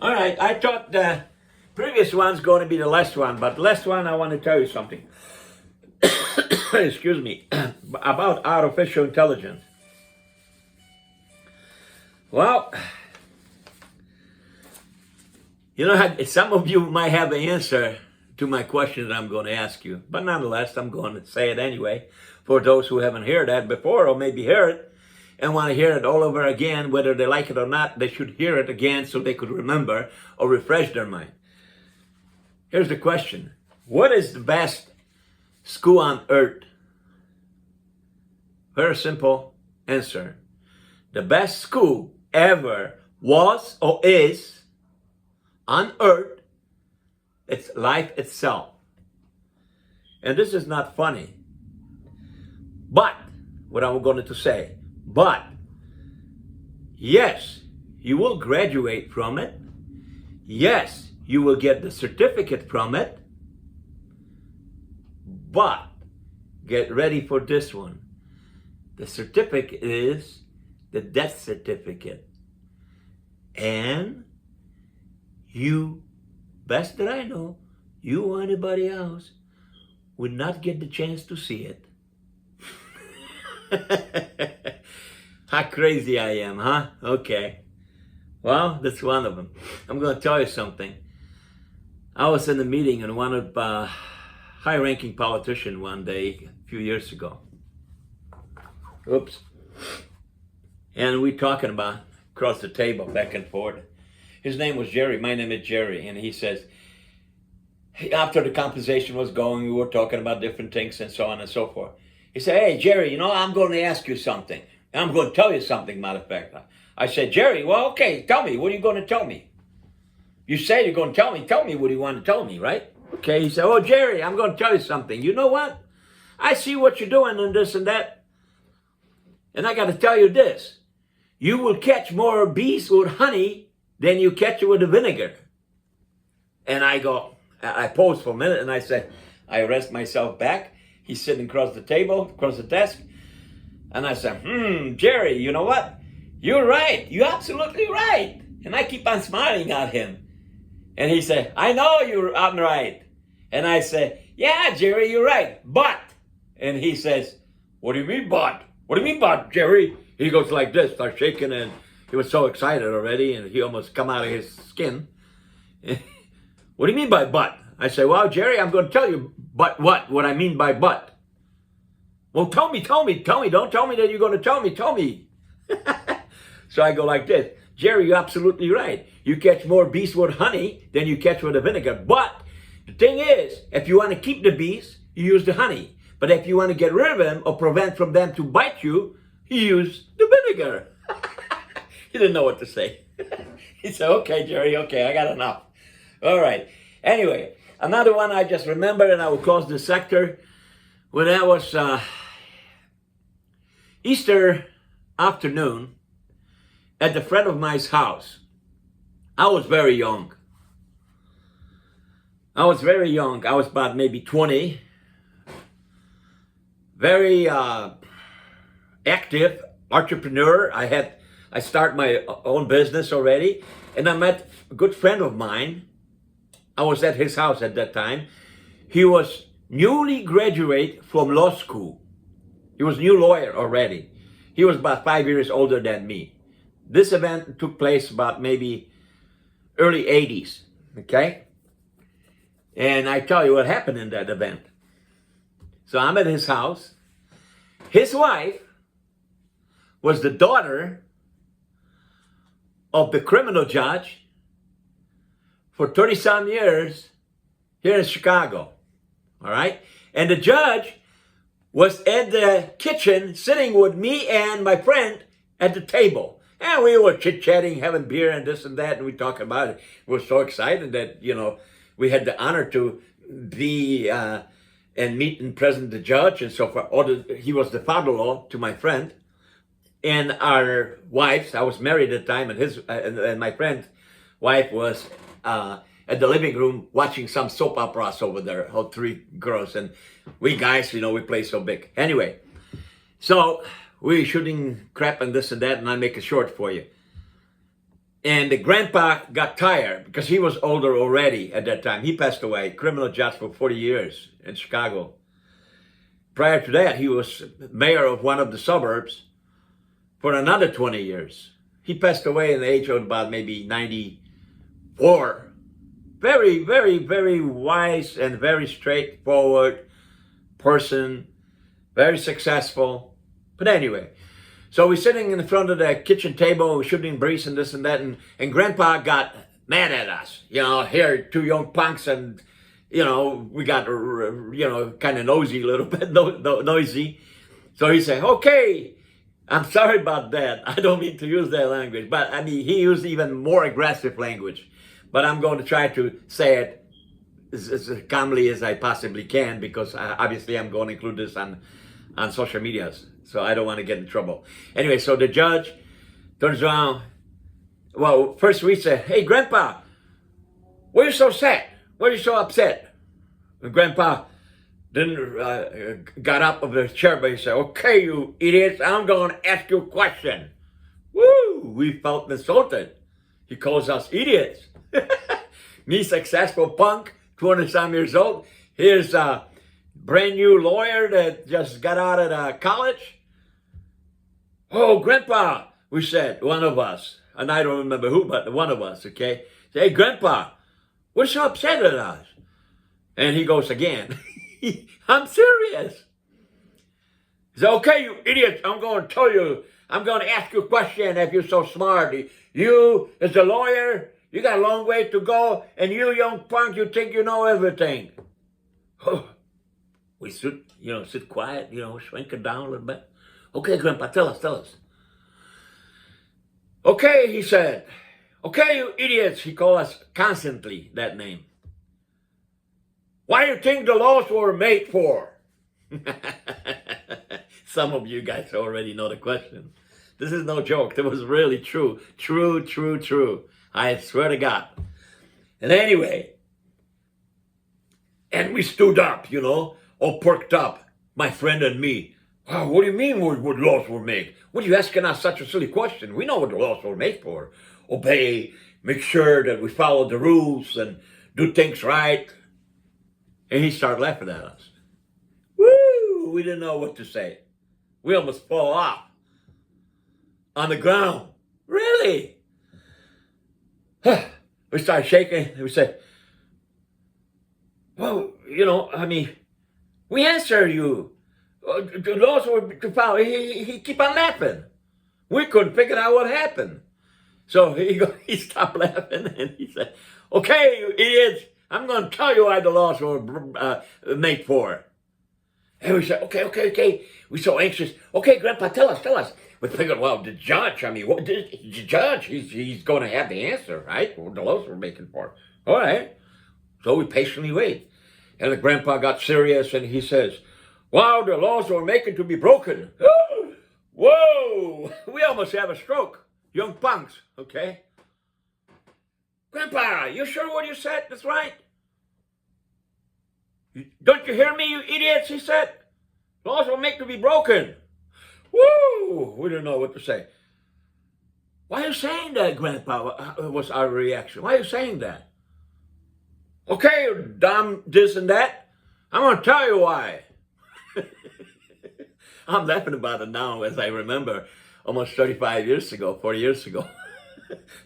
All right, I thought the previous one's going to be the last one, but last one I want to tell you something. Excuse me, about artificial intelligence. Well, you know, some of you might have the answer to my question that I'm going to ask you, but nonetheless, I'm going to say it anyway for those who haven't heard that before or maybe hear it and want to hear it all over again. Whether they like it or not, they should hear it again so they could remember or refresh their mind. Here's the question. What is the best school on earth? Very simple answer. The best school ever was or is on earth, it's life itself. And this is not funny. But, what I'm going to say, but, yes, you will graduate from it. Yes, you will get the certificate from it. But, get ready for this one. The certificate is the death certificate. And you, best that I know, you or anybody else would not get the chance to see it. How crazy I am, huh? Okay. Well, that's one of them. I'm going to tell you something. I was in a meeting and one of high-ranking politician one day a few years ago. Oops. And we talking about across the table, back and forth. His name was Jerry. My name is Jerry. And he says, after the conversation was going, we were talking about different things and so on and so forth. He said, hey, Jerry, you know, I'm going to ask you something. And I'm going to tell you something, matter of fact. I said, Jerry, well, okay, tell me. What are you going to tell me? You say you're going to tell me. Tell me what you want to tell me, right? Okay, he said, oh, Jerry, I'm going to tell you something. You know what? I see what you're doing and this and that. And I got to tell you this. You will catch more bees with honey than you catch it with the vinegar. And I paused for a minute and I said, I rest myself back. He's sitting across the table, across the desk. And I said, Jerry, you know what? You're right. You're absolutely right. And I keep on smiling at him. And he said, I know I'm right. And I said, yeah, Jerry, you're right. But, and he says, what do you mean, but? What do you mean, but, Jerry? He goes like this, starts shaking, and he was so excited already, and he almost come out of his skin. What do you mean by but? I say, well, Jerry, I'm going to tell you, but what I mean by but. Well, tell me. Don't tell me that you're going to tell me. So I go like this. Jerry, you're absolutely right. You catch more bees with honey than you catch with the vinegar. But the thing is, if you want to keep the bees, you use the honey. But if you want to get rid of them or prevent from them to bite you, you use the vinegar. He didn't know what to say. He said, okay, Jerry, okay, I got enough. All right. Anyway, another one I just remembered, and I will close this sector. When that was Easter afternoon at a friend of mine's house. I was very young. I was about maybe 20. Very active entrepreneur. I started my own business already, and I met a good friend of mine. I was at his house at that time. He was newly graduate from law school. He was a new lawyer already. He was about 5 years older than me. This event took place about maybe early 80s, okay? And I tell you what happened in that event. So I'm at his house. His wife was the daughter of the criminal judge for 30-some years here in Chicago, all right? And the judge was at the kitchen sitting with me and my friend at the table. And we were chit-chatting, having beer and this and that, and we talked about it. We were so excited that, you know, we had the honor to be and meet and present the judge and so forth. He was the father-in-law to my friend. And our wives, I was married at the time, and my friend's wife was at the living room watching some soap operas over there, all three girls. And we guys, you know, we play so big. Anyway, so we shooting crap and this and that, and I make it short for you. And the grandpa got tired because he was older already at that time. He passed away, criminal judge for 40 years in Chicago. Prior to that, he was mayor of one of the suburbs for another 20 years. He passed away at the age of about maybe 94. Very, very, very wise and very straightforward person, very successful. But anyway, so we're sitting in front of the kitchen table, we're shooting breeze and this and that, and Grandpa got mad at us. You know, here, two young punks, and, you know, we got, you know, kind of nosy a little bit, noisy. So he said, okay, I'm sorry about that. I don't mean to use that language. But, I mean, he used even more aggressive language. But I'm going to try to say it as calmly as I possibly can, because obviously I'm going to include this on social medias. So I don't want to get in trouble. Anyway, so the judge turns around. Well, first we said, hey, Grandpa, why are you so sad? Why are you so upset? And Grandpa then got up of the chair, but he said, okay, you idiots, I'm going to ask you a question. Woo! We felt insulted. He calls us idiots. Me, successful punk, 20-some years old. Here's a brand new lawyer that just got out of college. Oh, Grandpa, we said, one of us. And I don't remember who, but one of us, okay? Say, hey, Grandpa, what's so upset at us? And he goes again, I'm serious. He said, okay, you idiots, I'm going to tell you, I'm going to ask you a question if you're so smart. You, as a lawyer, you got a long way to go, and you, young punk, you think you know everything. We sit quiet, shrink it down a little bit. Okay, Grandpa, tell us. Okay, he said. Okay, you idiots, he called us constantly, that name. Why do you think the laws were made for? Some of you guys already know the question. This is no joke. That was really true. True. I swear to God. And anyway, and we stood up, all perked up, my friend and me. Wow, what do you mean what laws were made? What are you asking us such a silly question? We know what the laws were made for. Obey, make sure that we follow the rules and do things right. And he started laughing at us. Woo! We didn't know what to say. We almost fall off on the ground. Really? We started shaking. And we said, well, we answer you. The laws were to follow. He keep on laughing. We couldn't figure out what happened. So he stopped laughing and he said, okay, you idiots, I'm going to tell you why the laws were made for. And we said, okay. We're so anxious. Okay, Grandpa, tell us. We figured, well, the judge, the judge, he's going to have the answer, right? What the laws were making for. All right. So we patiently wait. And the Grandpa got serious and he says, wow, the laws were making to be broken. Whoa, we almost have a stroke. Young punks, okay? Grandpa, you sure what you said? That's right. Don't you hear me, you idiots? He said. Laws were made to be broken. Woo! We didn't know what to say. Why are you saying that, Grandpa? Was our reaction. Why are you saying that? Okay, dumb this and that. I'm going to tell you why. I'm laughing about it now as I remember almost 40 years ago,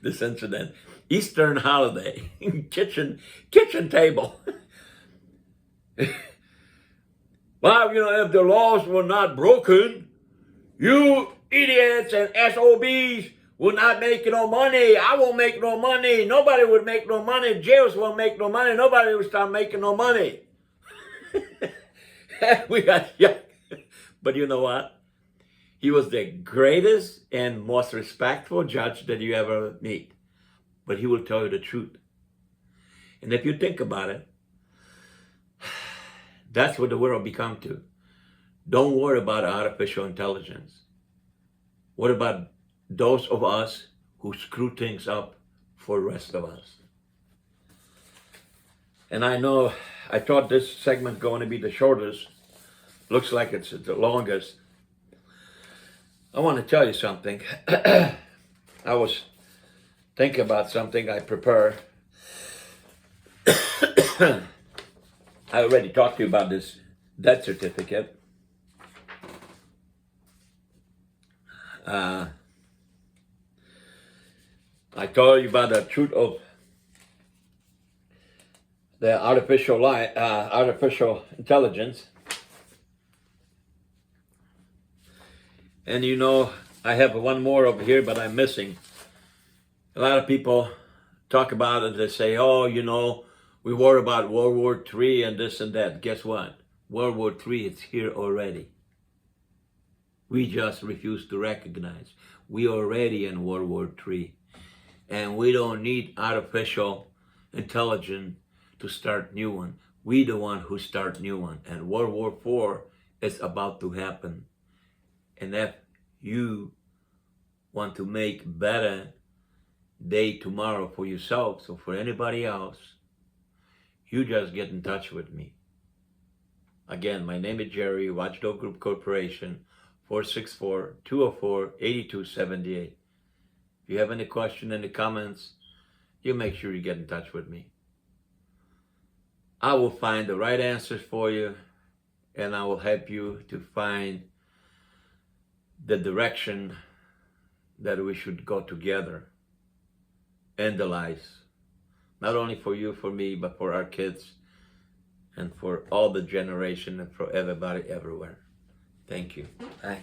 this incident. Eastern holiday, kitchen table. Well, if the laws were not broken, you idiots and SOBs will not make no money. I won't make no money. Nobody would make no money. Jails won't make no money. Nobody will start making no money. We got young. But you know what? He was the greatest and most respectful judge that you ever meet. But he will tell you the truth. And if you think about it, that's what the world become to. Don't worry about artificial intelligence. What about those of us who screw things up for the rest of us? And I know, I thought this segment going to be the shortest. Looks like it's the longest. I want to tell you something. I was think about something I prepare. I already talked to you about this death certificate. I told you about the truth of the artificial intelligence. And you know, I have one more over here, but I'm missing. A lot of people talk about it. They say, oh, you know, we worry about World War III and this and that. Guess what? World War III is here already. We just refuse to recognize. We are already in World War III. And we don't need artificial intelligence to start new one. We the one who start new one. And World War IV is about to happen. And if you want to make better day tomorrow for yourselves or for anybody else, you just get in touch with me. Again, my name is Jerry, Watchdog Group Corporation, 464-204-8278. If you have any question in the comments, you make sure you get in touch with me. I will find the right answers for you, and I will help you to find the direction that we should go together in the lives. Not only for you, for me, but for our kids and for all the generation and for everybody everywhere. Thank you. Bye.